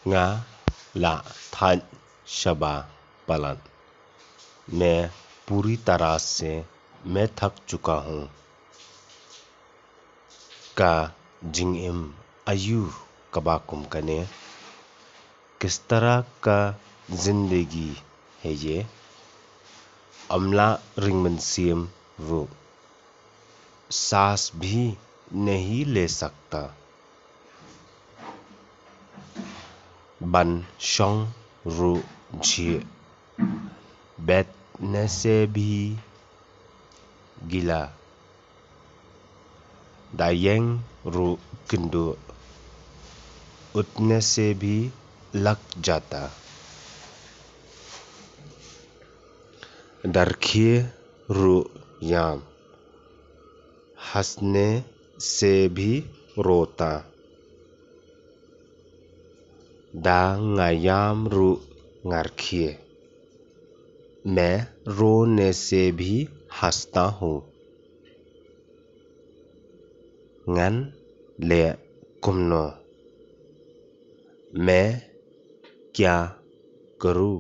Nga la थान शबा पलन। मैं पूरी तरह से मैं थक चुका हूँ। का जिंगम आयु कबाकुम कने। किस तरह का जिंदगी है ये? अमला रिंगमनसीम वो सांस भी नहीं ले सकता। बन शोंग रू झिए बैठने से भी गिला। दायेंग रू किंदु उठने से भी लग जाता। दरखिए रू याम हंसने से भी रोता। दा ngayam रू ngarखिए मैं रोने से भी हंसता हूँ। ngन ले कुमनो मैं क्या करूँ?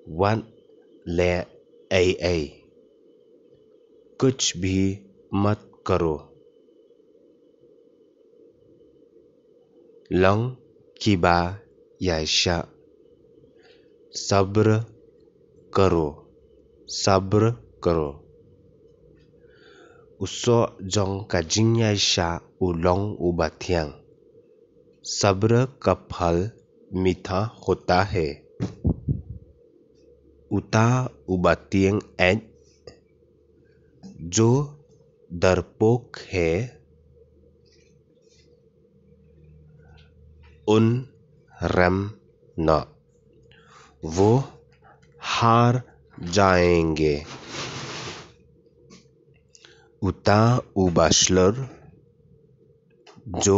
वन ले ऐ कुछ भी मत करो। लंग किबा याशा सब्र करो सब्र करो। उसो जोंग का जिंग याशा उलोंग उबाथियांग सब्र का फल मीठा होता है। उता उबातियंग एन जो डरपोक है उन रम न वो हार जाएंगे। उता उबाशलर जो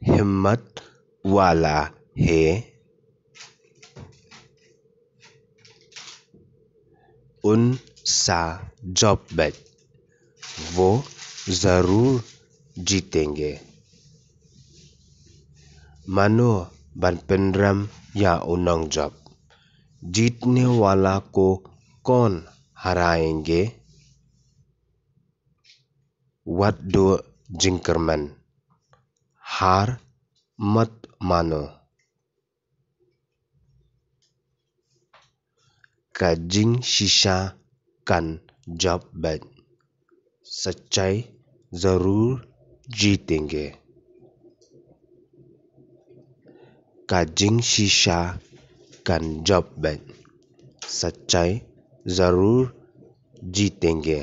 हिम्मत वाला है उन सा जॉब वो जरूर जीतेंगे। मानो बनपेंड्रम या उनंग जॉब जीतने वाला को कौन हराएंगे? वट दो जिंकरमन हार मत मानो। का जिंग शीशा कन जॉब बैट सच्चाई जरूर जीतेंगे। का जिंग शीशा कन जॉब बैट सच्चाई जरूर जीतेंगे।